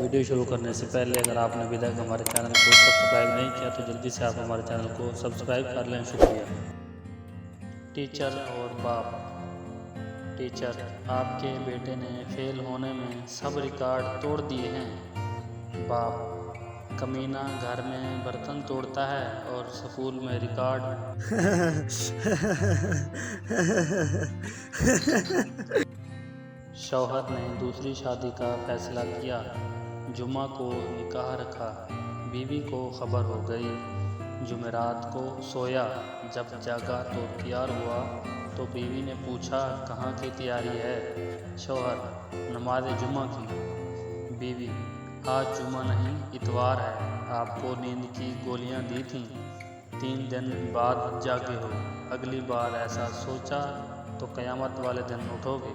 Video شروع کرنے سے پہلے اگر آپ نے ابھی تک ہمارے چینل کو سبسکرائب نہیں کیا تو جلدی سے آپ ہمارے چینل کو سبسکرائب کر لیں۔ شکریہ۔ ٹیچر اور باپ۔ ٹیچر: آپ کے بیٹے نے فیل ہونے میں سب ریکارڈ توڑ دیے ہیں۔ باپ: کمینہ گھر میں برتن توڑتا ہے اور سکول میں ریکارڈ۔ شوہر نے دوسری شادی کا فیصلہ کیا۔ جمعہ کو نکاح رکھا۔ بیوی کو خبر ہو گئی۔ جمعرات کو سویا۔ جب جاگا تو تیار ہوا تو بیوی نے پوچھا کہاں کی تیاری ہے؟ شوہر: نماز جمعہ کی۔ بیوی: آج جمعہ نہیں اتوار ہے، آپ کو نیند کی گولیاں دی تھیں، 3 دن بعد جاگے ہو، اگلی بار ایسا سوچا تو قیامت والے دن اٹھو گے۔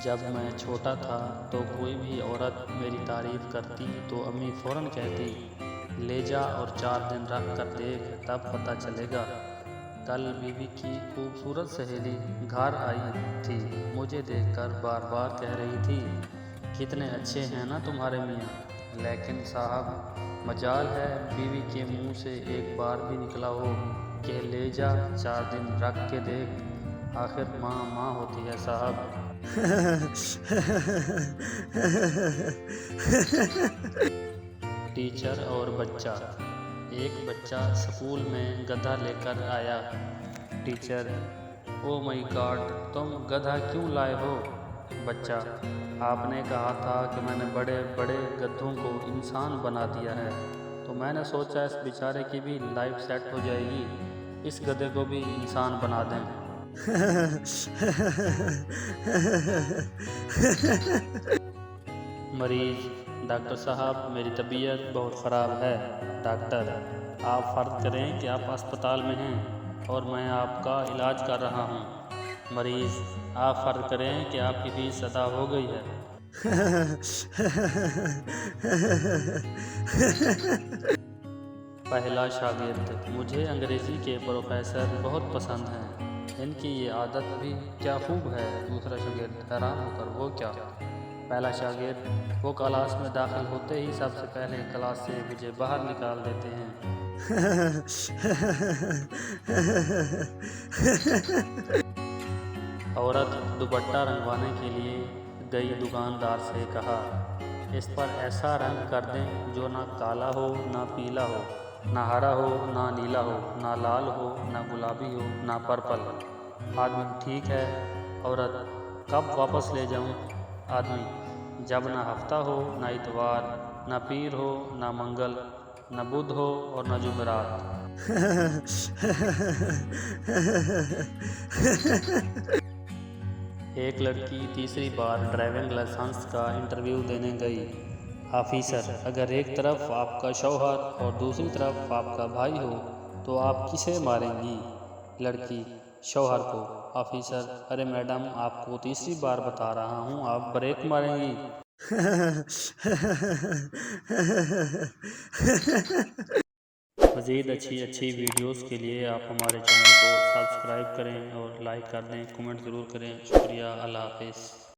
جب میں چھوٹا تھا تو کوئی بھی عورت میری تعریف کرتی تو امی فوراً کہتی لے جا اور 4 دن رکھ کر دیکھ، تب پتہ چلے گا۔ کل بیوی کی خوبصورت سہیلی گھر آئی تھی، مجھے دیکھ کر بار بار کہہ رہی تھی کتنے اچھے ہیں نا تمہارے میاں، لیکن صاحب مجال ہے بیوی کے منہ سے ایک بار بھی نکلا ہو کہ لے جا 4 دن رکھ کے دیکھ، آخر ماں ماں ہوتی ہے صاحب۔ ٹیچر اور بچہ۔ ایک بچہ سکول میں گدھا لے کر آیا۔ ٹیچر: او مائی گاڈ، تم گدھا کیوں لائے ہو؟ بچہ: آپ نے کہا تھا کہ میں نے بڑے بڑے گدھوں کو انسان بنا دیا ہے تو میں نے سوچا اس بیچارے کی بھی لائف سیٹ ہو جائے گی، اس گدھے کو بھی انسان بنا دیں۔ مریض: ڈاکٹر صاحب میری طبیعت بہت خراب ہے۔ ڈاکٹر: آپ فرض کریں کہ آپ اسپتال میں ہیں اور میں آپ کا علاج کر رہا ہوں۔ مریض: آپ فرض کریں کہ آپ کی فیس ادا ہو گئی ہے۔ پہلا شاگرد: مجھے انگریزی کے پروفیسر بہت پسند ہیں، ان کی یہ عادت بھی کیا خوب ہے۔ دوسرا شاگرد حیران ہو کر وہ کیا؟ پہلا شاگرد: وہ کلاس میں داخل ہوتے ہی سب سے پہلے کلاس سے مجھے باہر نکال دیتے ہیں۔ عورت دوپٹہ رنگوانے کے لیے گئی، دکاندار سے کہا اس پر ایسا رنگ کر دیں جو نہ کالا ہو نہ پیلا ہو، نہ ہرا ہو نہ نیلا ہو، نہ لال ہو نہ گلابی ہو نہ پرپل۔ آدمی: ٹھیک ہے۔ عورت: کب واپس لے جاؤں؟ آدمی: جب نہ ہفتہ ہو نہ اتوار، نہ پیر ہو نہ منگل، نہ بدھ ہو اور نہ جمعرات۔ ایک لڑکی تیسری بار ڈرائیونگ لائسنس کا انٹرویو دینے گئی۔ آفیسر: اگر ایک طرف آپ کا شوہر اور دوسری طرف آپ کا بھائی ہو تو آپ کسے ماریں گی؟ لڑکی: شوہر کو۔ آفیسر: ارے میڈم آپ کو تیسری بار بتا رہا ہوں، آپ بریک ماریں گی۔ مزید اچھی ویڈیوز کے لیے آپ ہمارے چینل کو سبسکرائب کریں اور لائک کر دیں، کمنٹ ضرور کریں۔ شکریہ، اللہ حافظ۔